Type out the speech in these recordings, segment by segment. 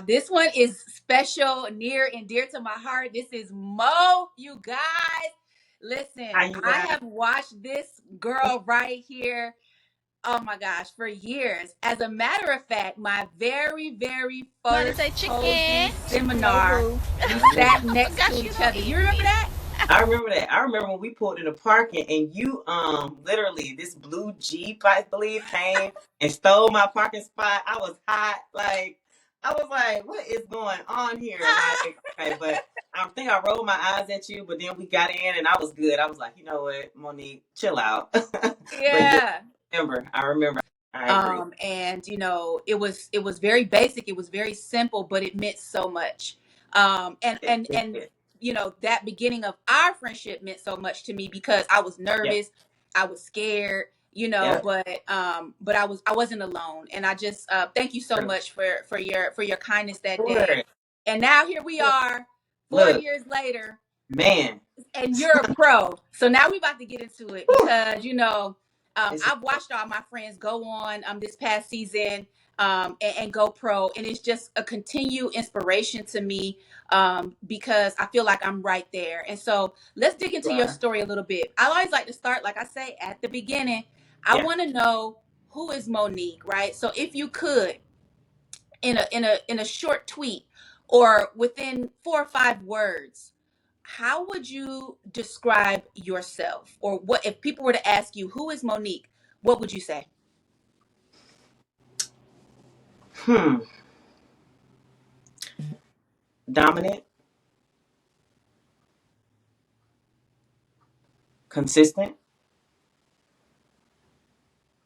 This one is special, near and dear to my heart. This is Mo, you guys. Listen, How you I guys? have watched this girl right here, oh my gosh, for years. As a matter of fact, my very Somebody first say posing chicken. You know seminar, who? we Yeah. sat next Forgot to you each gonna other. eat You remember me. that? I remember that. I remember when we pulled in the parking and you literally this blue Jeep, I believe, came and stole my parking spot. I was hot. I was like, what is going on here? Like, okay, but I think I rolled my eyes at you, but then we got in and I was good. I was like, you know what, Monique, chill out. But yeah, Yeah. I remember. I agree. And it was very basic, it was very simple, but it meant so much. And It, and it, and it. that beginning of our friendship meant so much to me because I was Yep. nervous, I was scared, Yep. but I wasn't alone. And I just thank you so Sure. much for your kindness that day. Sure. And now here we are, four Look, years later, man. and you're a pro. So now we about to get into it Whew, because it's I've watched all my friends go on this past season and go pro, and it's just a continued inspiration to me because I feel like I'm right there. And so let's dig into your right. story a little bit. I always like to start, like I say, at the beginning. I Yeah. want to know, who is Monique, right? So if you could, in a short tweet or within 4 or 5 words, how would you describe yourself? Or what if people were to ask you, who is Monique? What would you say? Hmm. Dominant, consistent,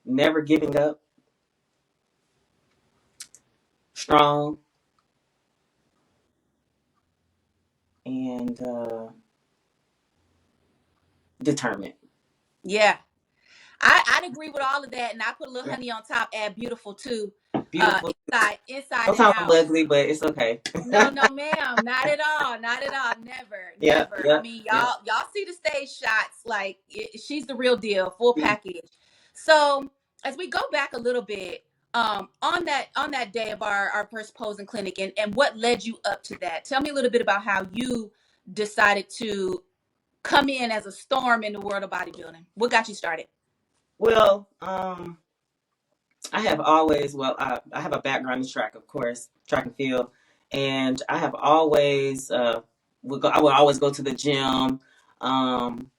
never giving up, strong, and determined. Yeah, I'd agree with all of that, and I put a little Yeah. honey on top, add beautiful too. Beautiful. Inside and Sometimes I'm out. ugly, but it's okay. No, no, ma'am, not at all, not at all, never, Yeah. never. I Yeah. mean, Yeah. y'all see the stage shots, like she's the real deal, full package. So as we go back a little bit, on that day of our first posing clinic, and what led you up to that. Tell me a little bit about how you decided to come in as a storm in the world of bodybuilding. What got you started? Well, I have always, I have a background in track, of course, track and field, and I have always, I would always go to the gym, um,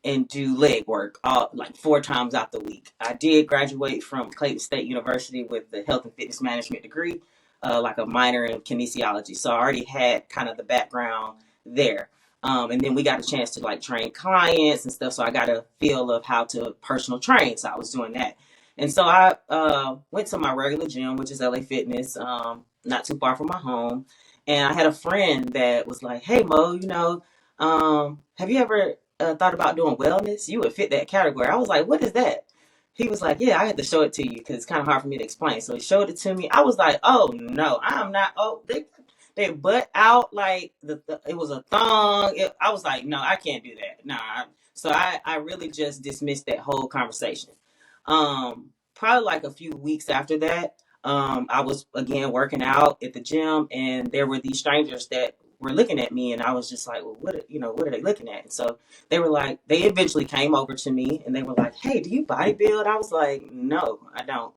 and do leg work, like 4 times out the week. I did graduate from Clayton State University with the health and fitness management degree, like a minor in kinesiology. So I already had kind of the background there. And then we got a chance to like train clients and stuff. So I got a feel of how to personal train. So I was doing that. And so I went to my regular gym, which is LA Fitness, not too far from my home. And I had a friend that was like, "Hey Mo, have you ever thought about doing wellness? You would fit that category." I was like, "What is that?" He was like, "Yeah, I had to show it to you because it's kind of hard for me to explain." So he showed it to me. I was like, "Oh no, I'm not." Oh, they butt out like it was a thong. I was like, "No, I can't do that." Nah. So I really just dismissed that whole conversation. Probably like a few weeks after that, I was again working out at the gym, and there were these strangers that were looking at me, and I was just like, "Well, what are they looking at?" And so they were like, they eventually came over to me, and they were like, "Hey, do you bodybuild?" I was like, "No, I don't."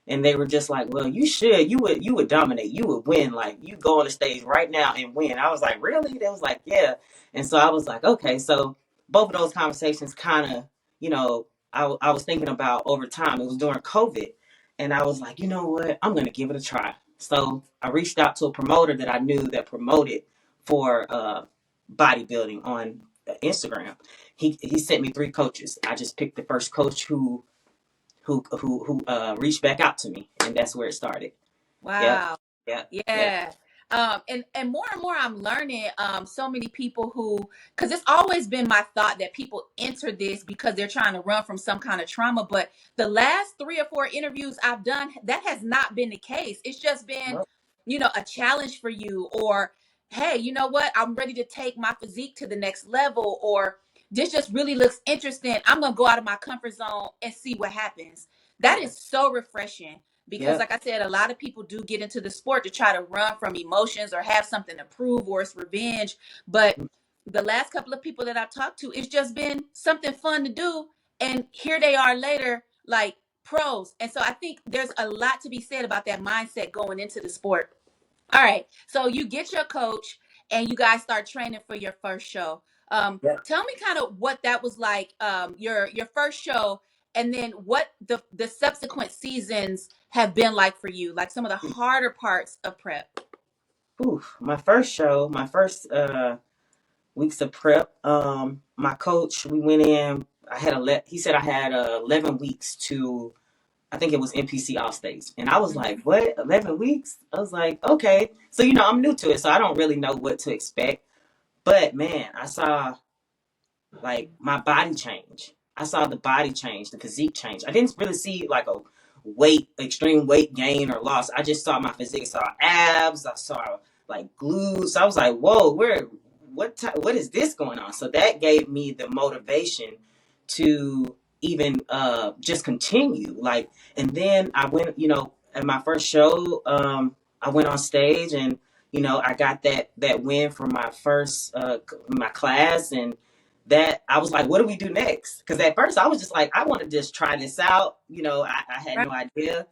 And they were just like, "Well, you should. You would dominate. You would win. Like you go on the stage right now and win." I was like, "Really?" They was like, "Yeah." And so I was like, "Okay." So both of those conversations kind of, you know, I was thinking about over time. It was during COVID. And I was like, you know what? I'm going to give it a try. So I reached out to a promoter that I knew that promoted for bodybuilding on Instagram. He sent me 3 coaches. I just picked the first coach who reached back out to me, and that's where it started. Yep, Wow. yep, yep. Yeah. And more and more I'm learning, so many people who, because it's always been my thought that people enter this because they're trying to run from some kind of trauma. But the last 3 or 4 interviews I've done, that has not been the case. It's just been, Nope. a challenge for you, or hey, you know what? I'm ready to take my physique to the next level, or this just really looks interesting. I'm gonna go out of my comfort zone and see what happens. That Yeah. is so refreshing. because Yep. like I said, a lot of people do get into the sport to try to run from emotions or have something to prove, or it's revenge. But the last couple of people that I've talked to, it's just been something fun to do, and here they are later, like pros. And so I think there's a lot to be said about that mindset going into the sport. All right, so you get your coach and you guys start training for your first show. Yep. Tell me kind of what that was like, your first show, and then what the subsequent seasons have been like for you, like some of the harder parts of prep. Oof. My first show, my first weeks of prep. My coach, we went in. He said I had 11 weeks to. I think it was NPC off stage, and I was like, "What? 11 weeks?" I was like, "Okay." So I'm new to it, so I don't really know what to expect. But man, I saw like my body change. I saw the body change, the physique change. I didn't really see like a extreme weight gain or loss. I just saw my physique. I saw abs. I saw like glutes. I was like, whoa, what is this going on? So that gave me the motivation to even just continue. Like, and then I went, at my first show, I went on stage and I got that win for my first my class, and that I was like, what do we do next? Because at first I was just like, I want to just try this out. I had Right. no idea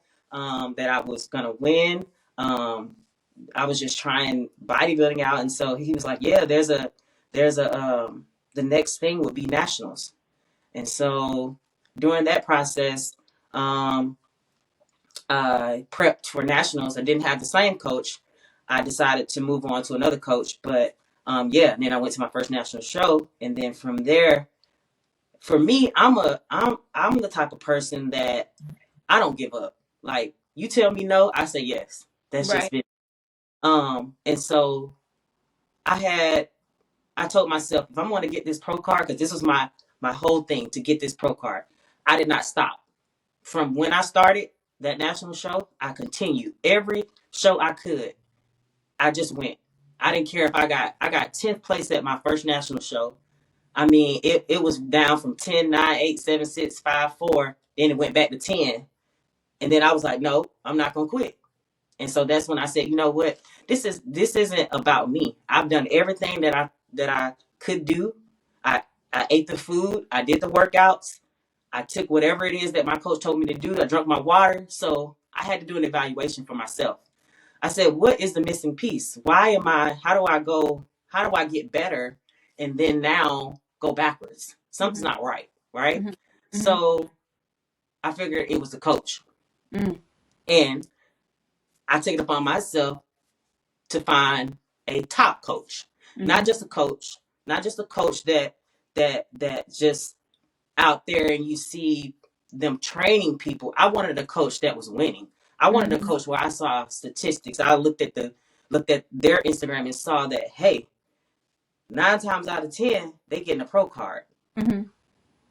that I was gonna win. I was just trying bodybuilding out, and so he was like, yeah, there's a the next thing would be nationals, and so during that process, I prepped for nationals. I didn't have the same coach. I decided to move on to another coach, but yeah. And then I went to my first national show, and then from there, for me, I'm the type of person that I don't give up. Like, you tell me no, I say yes. That's just Right. been. And so I told myself, if I'm going to get this pro card, because this was my whole thing to get this pro card, I did not stop. From when I started that national show, I continued every show I could. I just went. I didn't care if I got 10th place at my first national show. I mean, it was down from 10, 9, 8, 7, 6, 5, 4. Then it went back to 10. And then I was like, no, I'm not gonna quit. And so that's when I said, you know what? This isn't about me. I've done everything that I could do. I I ate the food, I did the workouts, I took whatever it is that my coach told me to do. I drank my water. So I had to do an evaluation for myself. I said, what is the missing piece? How do I get better? And then now go backwards. Something's Mm-hmm. not right, right? Mm-hmm. Mm-hmm. So I figured it was the coach. Mm-hmm. And I take it upon myself to find a top coach. Not just a coach, not just a coach that just out there and you see them training people. I wanted a coach that was winning. I wanted a Mm-hmm. coach where I saw statistics. I looked at their Instagram and saw that, hey, 9 times out of 10 they getting a pro card. Mm-hmm.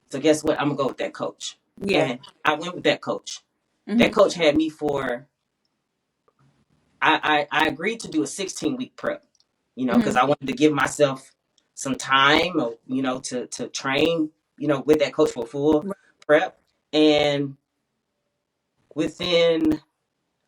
So guess what? I'm gonna go with that coach. Yeah. And I went with that coach. That Mm-hmm. coach had me for. I agreed to do a 16-week prep. Because Mm-hmm. I wanted to give myself some time, to train, with that coach for full prep. And within,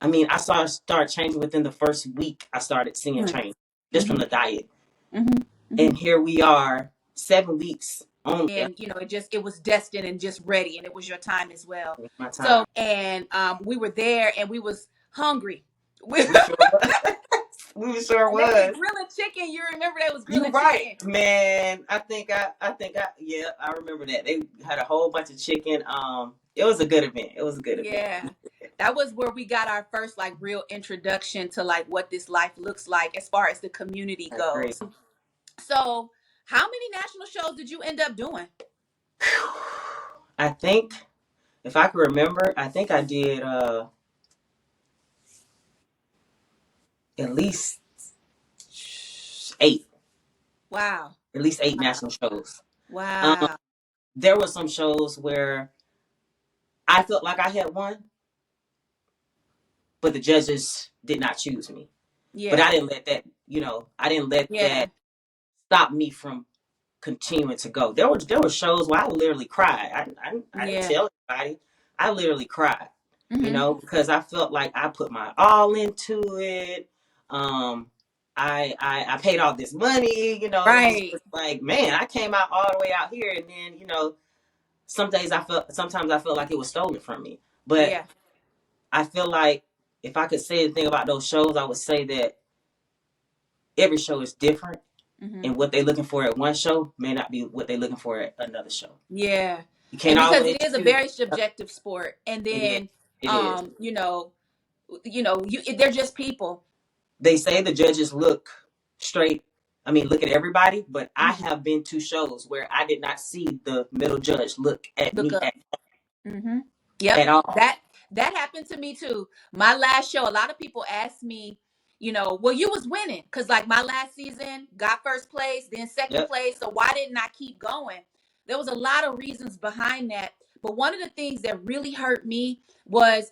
I mean, I saw it start changing within the first week. I started seeing change just from Mm-hmm. the diet. Mm-hmm. Mm-hmm. And here we are, 7 weeks on. Yeah, And it was destined and just ready, and it was your time as well. my time. So, and we were there and we was hungry. we We sure was. We sure They was was. grilling chicken. You remember they was You grilling right, chicken? man. Yeah, I remember that. They had a whole bunch of chicken. It was a good event. It was a good event. Yeah. That was where we got our first like real introduction to like what this life looks like as far as the community I agree. goes. So, how many national shows did you end up doing? I think, if I can remember, I think I did at least 8. Wow. At least 8 Wow. national shows. Um, Wow. there were some shows where I felt like I had won, but the judges did not choose me. But Yeah. I didn't let that, I didn't let Yeah. that stop me from continuing to go. There were shows where I literally cried. I didn't Yeah. tell anybody. I literally cried. you Mm-hmm. know, because I felt like I put my all into it. Um, I paid all this money, you know. It was Right. just like, man, I came out all the way out here, and then, you know, sometimes I felt like it was stolen from me. But Yeah. I feel like if I could say anything about those shows, I would say that every show is different, Mm-hmm. and what they're looking for at one show may not be what they're looking for at another show. Yeah. You And can't because always it is a do. very subjective sport, and It is. then It is. they're just people. They say the judges look straight. I mean, look at everybody, but I Mm-hmm. have been to shows where I did not see the middle judge look at Look me up. Mm-hmm. Yep. at all. That happened to me too. My last show, a lot of people asked me, well, you was winning because like my last season got first place, then second Yep. place. So why didn't I keep going? There was a lot of reasons behind that. But one of the things that really hurt me was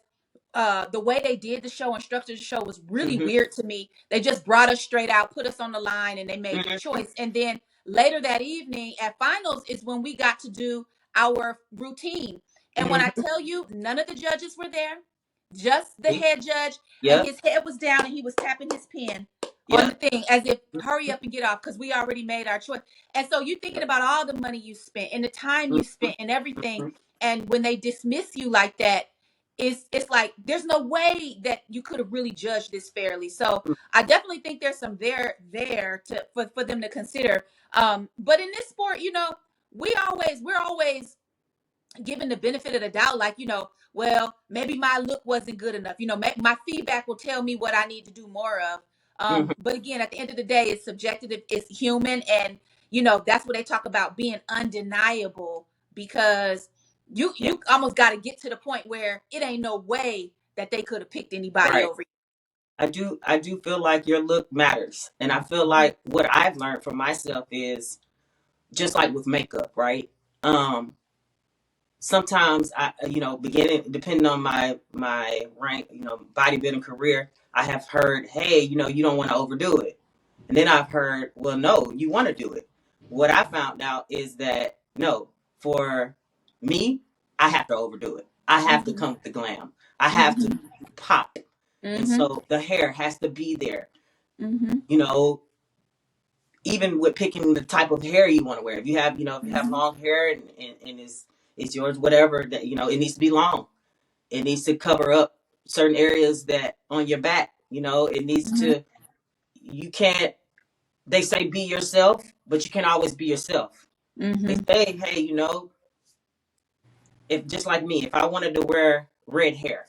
the way they did the show and structured the show was really Mm-hmm. weird to me. They just brought us straight out, put us on the line, and they made your Mm-hmm. choice. And then later that evening at finals is when we got to do our routine. And when I Mm-hmm. tell you, none of the judges were there, just the See? head judge, and Yep. his head was down and he was tapping his pen on the Yep. thing as if hurry up and get off because we already made our choice. And so you're thinking about all the money you spent and the time you Mm-hmm. spent and everything. And when they dismiss you like that, it's like there's no way that you could have really judged this fairly. So I definitely think there's some there to for them to consider. But in this sport, we're always given the benefit of the doubt, like, well, maybe my look wasn't good enough. My feedback will tell me what I need to do more of. Mm-hmm. But again, at the end of the day, it's subjective, it's human, and that's what they talk about being undeniable, because you Yeah. you almost got to get to the point where it ain't no way that they could have picked anybody Right. over I do feel like your look matters. And I feel you. like what I've learned for myself is just like with makeup, right? Um, Sometimes beginning depending on my rank, bodybuilding career, I have heard, hey, you don't want to overdo it. And then I've heard, well, no, you want to do it. What I found out is that no, for me, I have to overdo it. I have to Mm-hmm. come with the glam. I have to Mm-hmm. pop. And Mm-hmm. so the hair has to be there. Mm-hmm. You know, even with picking the type of hair you want to wear. If you have Mm-hmm. long hair and it's yours, whatever, that it needs to be long. It needs to cover up certain areas that on your back. It needs Mm-hmm. to. You can't. They say be yourself, but you can't always be yourself. They Mm-hmm. say, hey, if just like me, if I wanted to wear red hair,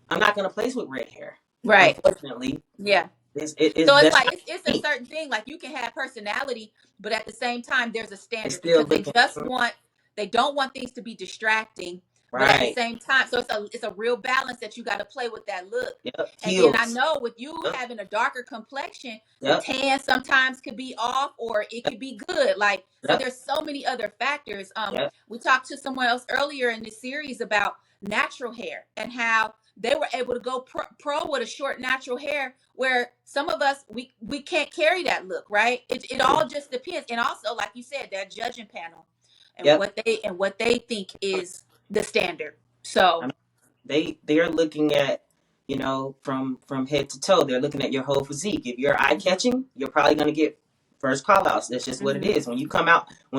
I'm not gonna place with red hair. Right. Unfortunately, Yeah. it's So it's that's like not it's a me. certain thing. Like you can have personality, but at the same time, there's a It's standard still because looking they don't want things to be distracting, but at the right. same time, so it's a real balance that you got to play with that look. Yep. And then I Heels. know with you Yep. having a darker complexion, the Yep. tan sometimes could be off or it could be good. Like so, Yep. there's so many other factors. Yep. We talked to someone else earlier in this series about natural hair and how they were able to go pro with a short natural hair where some of us we can't carry that look, right? It all just depends. And also, like you said, that judging panel and Yep. what they think is the standard. So I they're looking at from head to toe. They're looking at your whole physique. If you're eye mhm, catching, you're probably gonna get first call outs. That's just what it mhm, is. When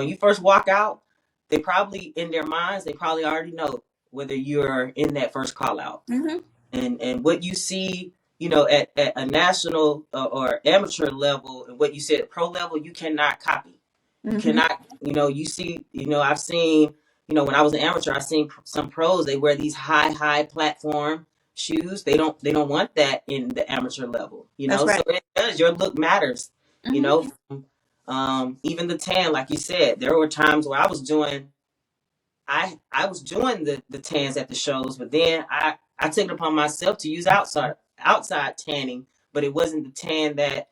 you first walk out, they probably in their minds they probably already know whether you're in that first call out. mhm, And what you see at a national or amateur level, and what you see at pro level, you cannot copy. You mhm, cannot, you see, I've seen, when I was an amateur, I seen some pros, they wear these high platform shoes. They don't want that in the amateur level, that's so right. it does. Your look matters, you Mhm, know. Even the tan, like you said, there were times where I was doing the tans at the shows, but then I took it upon myself to use outside tanning, but it wasn't the tan that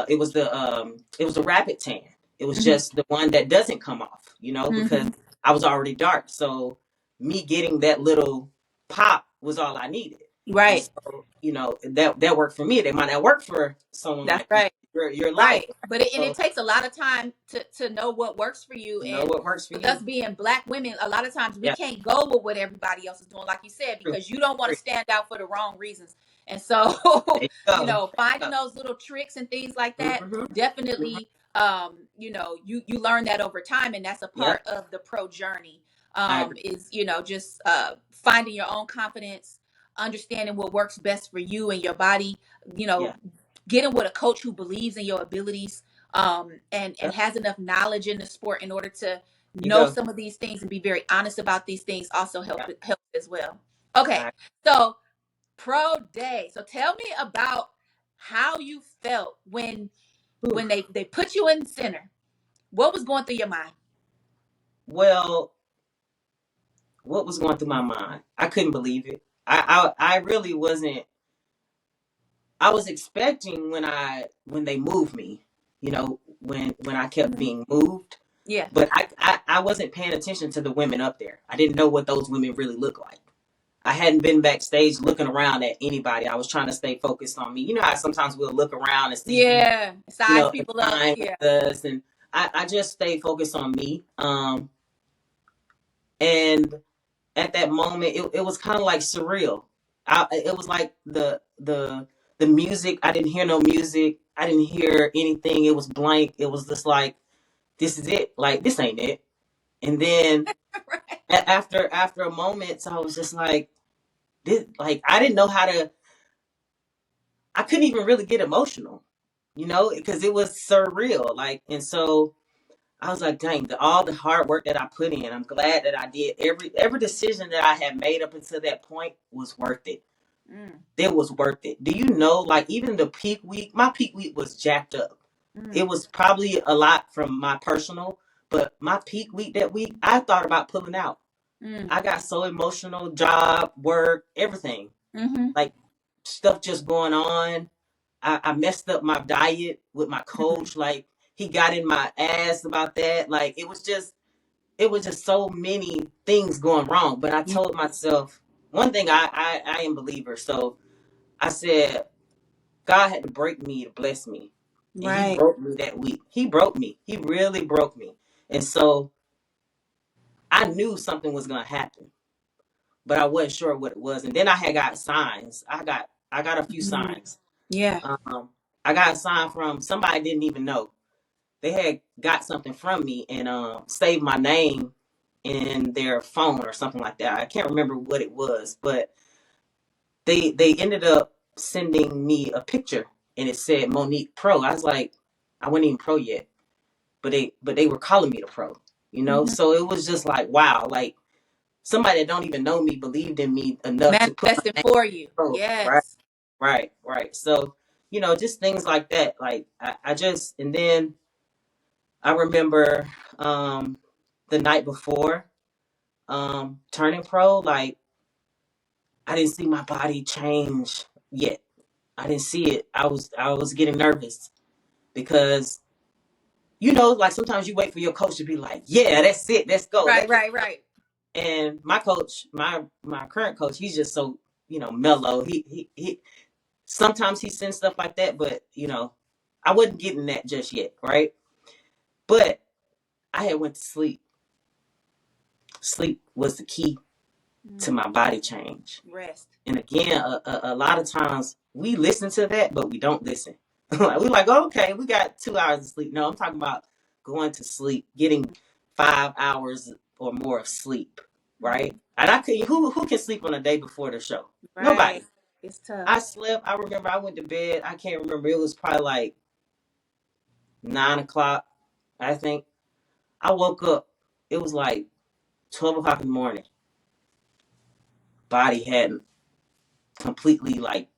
it was the rapid tan. It was mhm, just the one that doesn't come off, because mhm, I was already dark. So me getting that little pop was all I needed. And right. so, that worked for me. It might not work for someone That's like you. right. your life. Right. But it So takes a lot of time to know what works for you. know And what works for with you. us being Black women, a lot of times we Yeah, can't go with what everybody else is doing, like you said, true. because you don't want True. to stand out for the wrong reasons. And so, There you go. There finding you those little tricks and things like go. that, definitely, you learn that over time, and that's a Yep. part of the pro journey. I agree. Is just finding your own confidence, understanding what works best for you and your body. You know, Yeah. getting with a coach who believes in your abilities, and Yep. has enough knowledge in the sport in order to You know go. some of these things and be very honest about these things also Yeah. help as well. Okay, I, so pro day. So tell me about how you felt when oof. they put you in center. What was going through your mind? Well, what was going through my mind? I couldn't believe it. I really wasn't. I was expecting when they moved me, when I kept Mhm. being moved, Yeah. but I wasn't paying attention to the women up there. I didn't know what those women really look like. I hadn't been backstage looking around at anybody. I was trying to stay focused on me. You know how sometimes we'll look around and see who, Yeah. Size in people up. line Yeah. with us, and I just stayed focused on me. And at that moment, it was kind of like surreal. It was like the music. I didn't hear no music. I didn't hear anything. It was blank. It was just like, this is it. Like, this ain't it. And then Right. after a moment, so I was just like, this, like, I didn't know how to. I couldn't even really get emotional, because it was surreal. Like, and so I was like, dang, all the hard work that I put in, I'm glad that I did. Every decision that I had made up until that point was worth it. Mm, It was worth it. Do you know, like, even the peak week, my peak week was jacked up. mm, It was probably a lot from my personal, but my peak week that week, I thought about pulling out. mm, I got so emotional, job, work, everything. mm-hmm, Like, stuff just going on. I messed up my diet with my mm, coach. Like, he got in my ass about that. Like, it was just so many things going wrong. But I yeah. told myself one thing. I am a believer, so I said God had to break me to bless me, and He Right. broke me that week. He broke me. He really broke me, and so I knew something was gonna happen, but I wasn't sure what it was. And then I had got signs. I got a few Mm, signs. yeah. Um, I got a sign from somebody I didn't even know. They had got something from me and saved my name in their phone or something like that. I can't remember what it was, but they ended up sending me a picture and it said Monique Pro. I was like, I wasn't even pro yet, but they were calling me the pro, Hmm. So it was just like, wow, like somebody that don't even know me believed in me enough to put my Manifesting name for you. pro, right? Yes. Right. So, just things like that. Like I just and then I remember the night before turning pro, like I didn't see my body change yet. I didn't see it. I was getting nervous because like sometimes you wait for your coach to be like, yeah, that's it, let's go, Right, right, right. and my coach, my current coach, he's just so mellow. He sometimes he sends stuff like that, but I wasn't getting that just yet, right? But I had went to sleep. Sleep was the key to Mm, my body change. rest. And again, a lot of times we listen to that, but we don't listen. Like, we're like, oh, okay, we got 2 hours of sleep. No, I'm talking about going to sleep, getting 5 hours or more of sleep, Mm, right? And I could who can sleep on a day before the show? right. Nobody. It's tough. I slept. I remember I went to bed. I can't remember. It was probably like 9 o'clock, I think. I woke up. It was like 12 o'clock in the morning. Body hadn't completely like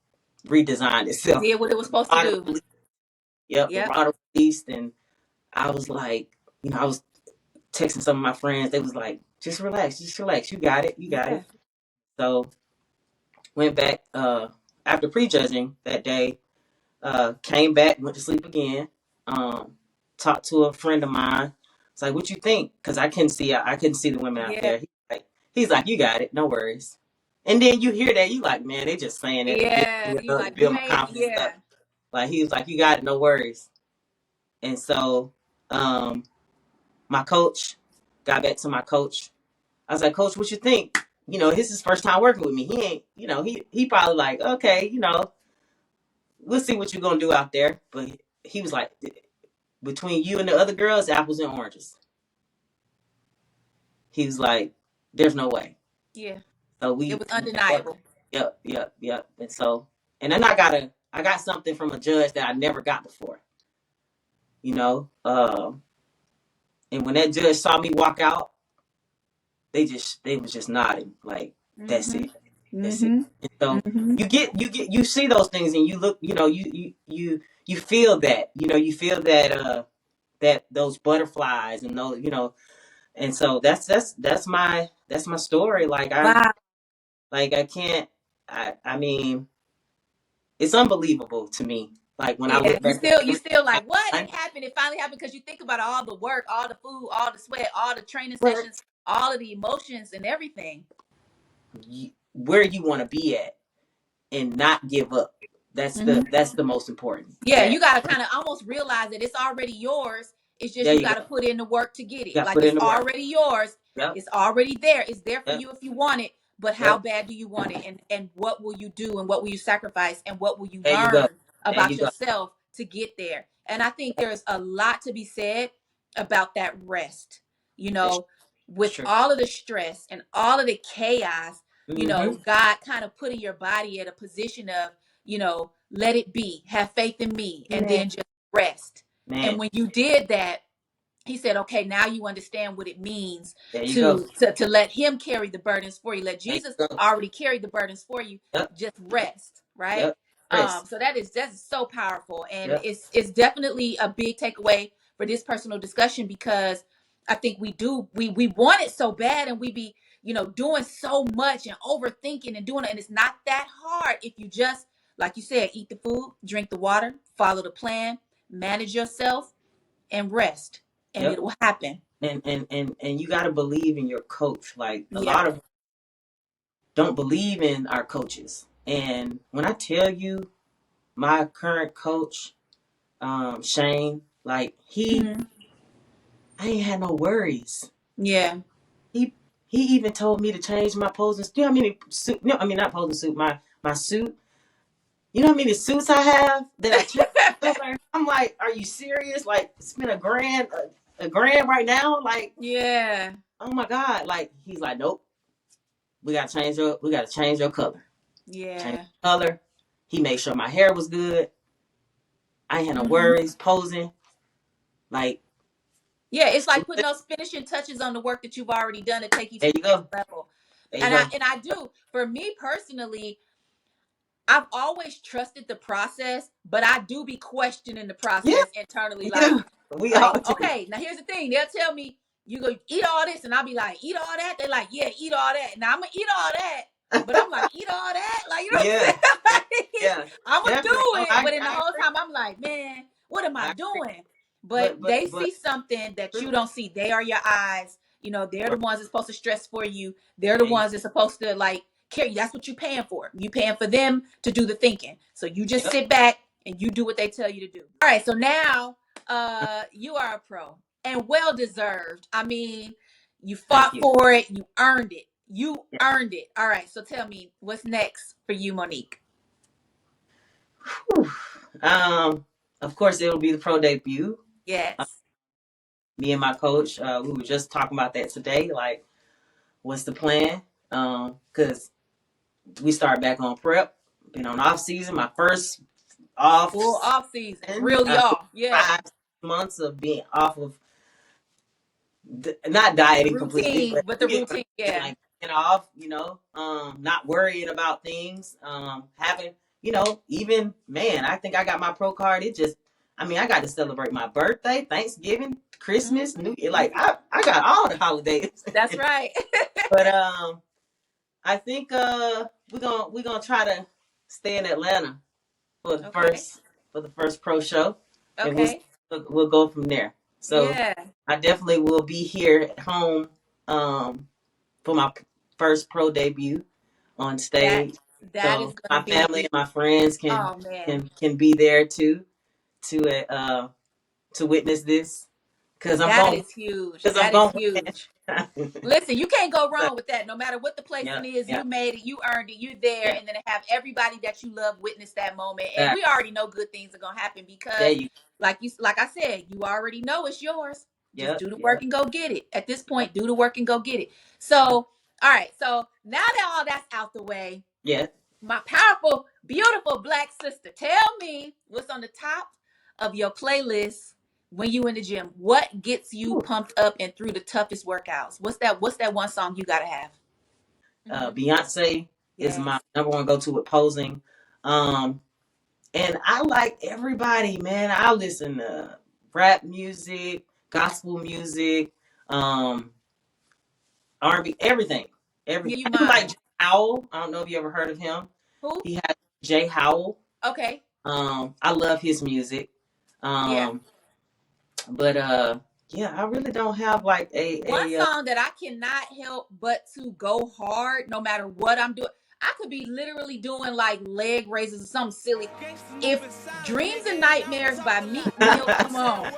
redesigned itself. Did what it was The supposed to water do. released. Yep, the Yep. water released, and I was like, I was texting some of my friends. They was like, just relax, just relax. You got it, you got Yeah. it. So went back after prejudging that day. Came back, went to sleep again. Talked to a friend of mine. It's like, what you think? Because I couldn't see the women out Yeah. there. He's like, you got it, no worries. And then you hear that, you like, man, they just saying that to Yeah. build, You like, build my you ain't, confidence up. yeah. Like he was like, you got it, no worries. And so my coach got back to my coach. I was like, Coach, what you think? This is his first time working with me. He ain't, he probably like, okay, we'll see what you're gonna do out there. But he was like, between you and the other girls, apples and oranges. He was like, there's no way. Yeah. So It was undeniable. Yep. And then I got something from a judge that I never got before. And when that judge saw me walk out, they was just nodding like, that's it. That's it. And so you see those things and you look, you feel that, you feel that that those butterflies and those, and so that's my story. Like Wow. I can't, I mean, it's unbelievable to me. Like when I Yeah, look back at you still like, what? I It happened. It finally happened because you think about all the work, all the food, all the sweat, all the training sessions, worked all of the emotions and everything. where you want to be at and not give up. That's the most important. Yeah, That you gotta kind of almost realize that it's already yours. It's just there you you gotta go. put in the work to get You it. got to Like put it's in the work. already yours. Yep. It's already there. It's there for Yep. you if you want it. But how Yep. bad do you want it? And what will you do? And what will you sacrifice? And what will you There you go. learn There about you go. yourself to get there? And I think there's a lot to be said about that rest. You It's, know, it's with true. all of the stress and all of the chaos, Mm-hmm. God kind of putting your body at a position of, let it be, have faith in me, and Man, then just rest. And man, when you did that, he said, okay, now you understand what it means there you go. to let him carry the burdens for you. Let There Jesus you go. already carry the burdens for you. Yep. Just rest, right? Yep. Chris. So that's so powerful. And Yep. it's definitely a big takeaway for this personal discussion, because I think we want it so bad, and we be, doing so much and overthinking and doing it. And it's not that hard if you just, like you said, eat the food, drink the water, follow the plan, manage yourself, and rest, and it Yep. will happen. And you got to believe in your coach. Like a Yeah. lot of don't believe in our coaches. And when I tell you, my current coach, Shane, like Mhm. I ain't had no worries. Yeah. He he even told me to change my posing. You know how many suit? No, I mean not posing suit. My suit. You know how many suits I have that I changed color? I'm like, are you serious? Like, spend a grand right now? Like, Yeah. oh my god! Like, he's like, nope. We gotta change your color. Change Yeah. the color. He made sure my hair was good. I ain't had no Mhm. worries posing. Like, Yeah, it's like putting those finishing touches on the work that you've already done to take you to there the you next go. level. There you And go. I do. For me personally, I've always trusted the process, but I do be questioning the Yeah, process internally. we Like, do. We all do. okay, now here's the thing. They'll tell me, you go eat all this, and I'll be like, eat all that. They're like, yeah, eat all that. Now I'm gonna eat all that, but I'm like, eat all that, like, what I'm Yeah, saying? Like, yeah, I'm gonna do definitely. Oh, it, but in the I whole agree. time, I'm like, man, what am I I agree. doing? But they But see something that you true. don't see. They are your eyes. They're the Right. ones that's supposed to stress for you. They're the There you ones that's supposed to like carry. That's what you're paying for. You paying for them to do the thinking. So you just Yep. sit back and you do what they tell you to do. All right. So now, you are a pro and well deserved. I mean, you Thank fought you. for it. You earned it. You Yeah. earned it. All right. So tell me, what's next for you, Monique? Whew. Of course, it'll be the pro debut. Yes. Me and my coach, we were just talking about that today. Like, what's the plan? Because we start back on prep. Been on off season. My first off Full off season. season. Really off. Yeah. 5 months of being off of not The dieting completely, routine, but but the routine. Yeah. like getting off. Not worrying about things. Having even man, I think I got my pro card. I got to celebrate my birthday, Thanksgiving, Christmas, New Year. Like I got all the holidays. That's right. But I think we're gonna try to stay in Atlanta for the Okay. first pro show, and we'll Okay. we'll go from there. So Yeah. I definitely will be here at home for my first pro debut on That stage. that is So my gonna family be, and my friends can oh man. can can be there too to to witness this because That is huge. I'm That is going huge. to Listen, you can't go wrong with that. No matter what the placement is, yeah, you made it, you earned it, you're there, yeah. and then have everybody that you love witness that moment. And That, we already know good things are gonna happen there because, you like I said, you already know it's yours. Just Yep, do the work yep, and go get it. At this point, do the work and go get it. So, all right. So now that all that's out the way, yeah. my powerful, beautiful black sister, tell me what's on the top of your playlist when you in the gym. What gets you Ooh. pumped up and through the toughest workouts? What's that one song you gotta have? Beyonce is Yes. my number one go to with posing. And I like everybody, man. I listen to rap music, gospel music, um, R&B, everything. Give Everything. you I do like mine. Jay Howell. I don't know if you ever heard of him. Who? He has Jay Howell. Okay. I love his music. Yeah. Um, but yeah, I really don't have like One song that I cannot help but to go hard no matter what I'm doing. I could be literally doing like leg raises or something silly. If Dreams and Nightmares by Meek Mill come on,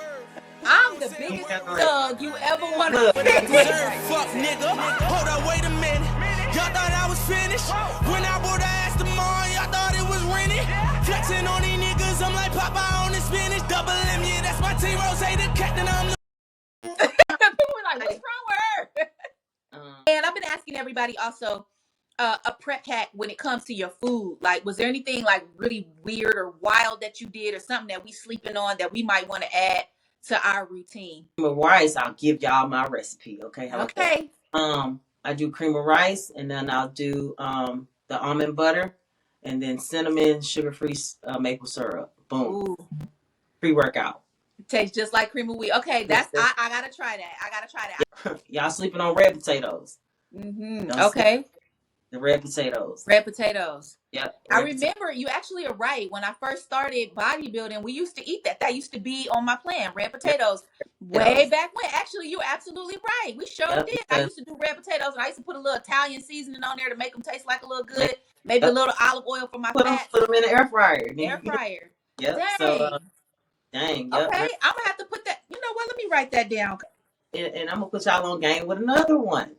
I'm the biggest thug you ever want look. to see right Fuck nigga. Hold up, wait a minute. Y'all thought I was finished. When I bought the ass tomorrow, y'all thought it was rented. Flexing on these niggas, I'm like Popeye on the spinach. Double M, yeah, that's my team. Rose, the captain, I'm the People were like, what's wrong with her? And I've been asking everybody also a prep hack when it comes to your food. Like, was there anything like really weird or wild that you did or something that we sleeping on that we might want to add to our routine? Cream of rice, I'll give y'all my recipe. Okay, how about that? Okay. I do cream of rice, and then I'll do the almond butter, and then cinnamon, sugar-free maple syrup. Boom, Ooh. pre-workout. Tastes just like cream of wheat. Okay, that's I gotta try that. I gotta try that. Y'all sleeping on red potatoes? Okay. The red potatoes. Red potatoes. Yep. I remember you actually are right. When I first started bodybuilding, we used to eat that. That used to be on my plan. Red potatoes. Way back when. Actually, you're absolutely right. We sure did. I used to do red potatoes, and I used to put a little Italian seasoning on there to make them taste like a little good. Maybe a little olive oil for my fats. Put them in the air fryer. Air fryer. Yep. Dang. So, dang. Yep. Okay, I'm gonna have to put that. You know what? Let me write that down. And I'm gonna put y'all on game with another one.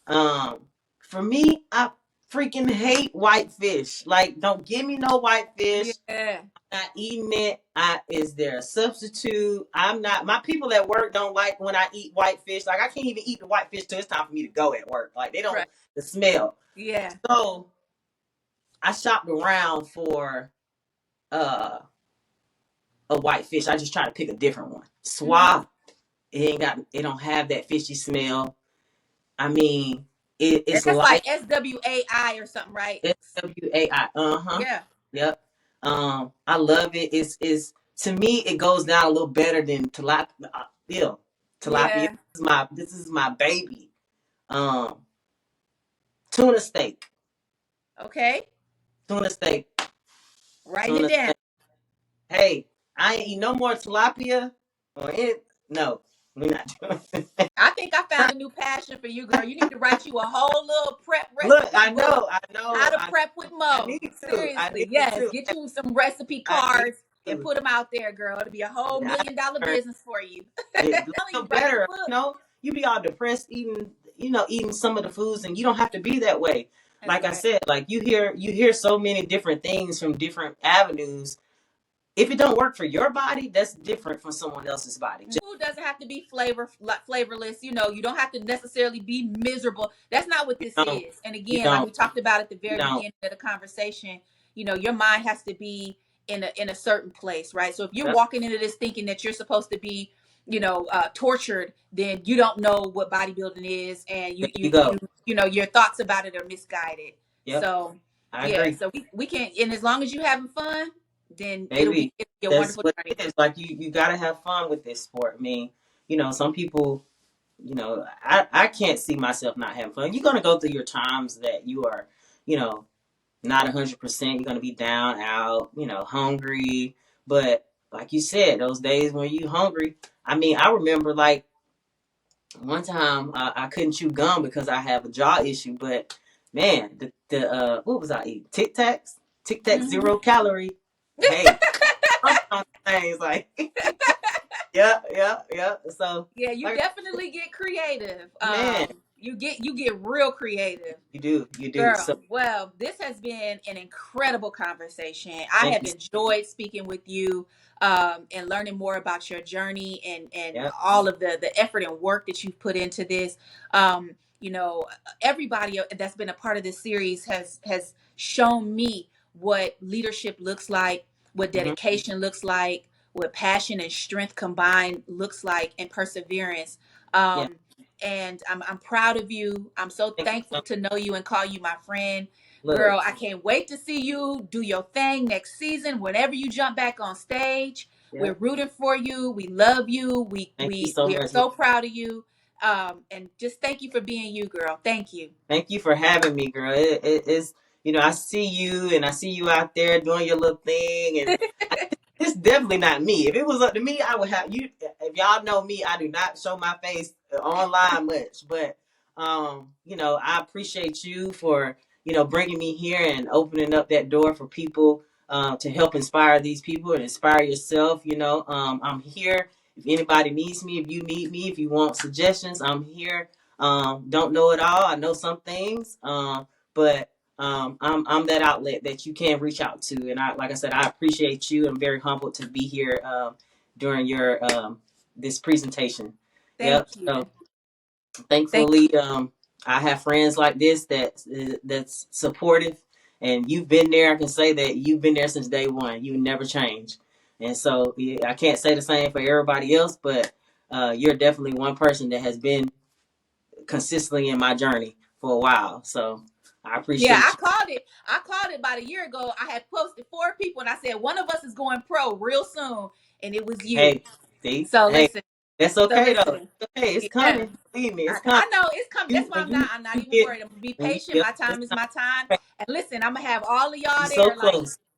For me, I freaking hate white fish. Like, don't give me no white fish. Yeah. I'm not eating it. Is there a substitute? I'm not. My people at work don't like when I eat white fish. Like, I can't even eat the white fish till it's time for me to go at work. Like, they don't the smell. Yeah. So I shopped around for a white fish. I just try to pick a different one. Swap. It don't have that fishy smell. I mean, it's like SWAI or something, right? SWAI. Yeah. Yep. I love it. It's to me it goes down a little better than tilapia. Tilapia. Yeah. This is my baby. Tuna steak. Okay. Tuna steak. Write it down. Steak. Hey, I ain't eat no more tilapia or it. No, we're not doing it. I think I found a new passion for you, girl. You need to write you a whole little prep recipe. Look, I know. How to prep with Mo. I need to. Seriously, yes. Get you some recipe cards and put them out there, girl. It'll be a whole $1 million business for you. It's better. You know, you be all depressed eating some of the foods, and you don't have to be that way. Like I said, like you hear so many different things from different avenues. If it don't work for your body, that's different from someone else's body. Food doesn't have to be flavorless. You know, you don't have to necessarily be miserable. That's not what this is. And again, like we talked about at the very beginning of the conversation, you know, your mind has to be in a certain place, right? So if you're walking into this thinking that you're supposed to be, you know, tortured, then you don't know what bodybuilding is, and you know, your thoughts about it are misguided. Yep. So I agree. So we can, and as long as you're having fun, then it'll be a wonderful journey. It is. Like you gotta have fun with this sport. I mean, you know, some people, you know, I can't see myself not having fun. You're gonna go through your times that you are, you know, not 100%. You're gonna be down, out, you know, hungry. But like you said, those days when you hungry, I mean, I remember like one time I couldn't chew gum because I have a jaw issue. But man, the what was I eating? Tic Tacs, 0 calorie. Hey, things like Yeah. So, Yeah, you like, definitely get creative. man, You get real creative. you do. Girl, So, well, this has been an incredible conversation. I thank have you. enjoyed speaking with you, and learning more about your journey and Yeah. all of the effort and work that you've put into this. Um, you know, everybody that's been a part of this series has shown me what leadership looks like, what Hmm. dedication looks like, what passion and strength combined looks like, and perseverance. Yeah. And I'm proud of you. I'm so Thank you thankful so to know you and call you my friend. Look. Girl, I can't wait to see you do your thing next season. Whenever you jump back on stage, Yeah. we're rooting for you. We love you. We Thank you we so we are much. so proud of you. And just thank you for being you, girl. Thank you. Thank you for having me, girl. It's I see you and I see you out there doing your little thing, and it's definitely not me. If it was up to me, I would have you. If y'all know me, I do not show my face online much, but I appreciate you for bringing me here and opening up that door for people to help inspire these people and inspire yourself. I'm here. If anybody needs me, if you need me, if you want suggestions, I'm here. Don't know it all. I know some things, but I'm that outlet that you can reach out to. And like I said, I appreciate you. I'm very humbled to be here during your this presentation. Thank Yep. you. So Thank thankfully, I have friends like this that's supportive, and you've been there. I can say that you've been there since day one. You never change, and so yeah, I can't say the same for everybody else, but you're definitely one person that has been consistently in my journey for a while. So I Yeah, appreciate you. I called it about a year ago. I had posted 4 people and I said one of us is going pro real soon, and it was you. Hey, see, So hey, listen, that's so okay though. listen. It's okay, it's Yeah. coming. Believe me, it's coming. I know it's coming. You That's why when I'm not you even get worried. I'm gonna be when you patient. get My it's time is time, my time. And listen, I'm gonna have all of you y'all so there. Like close.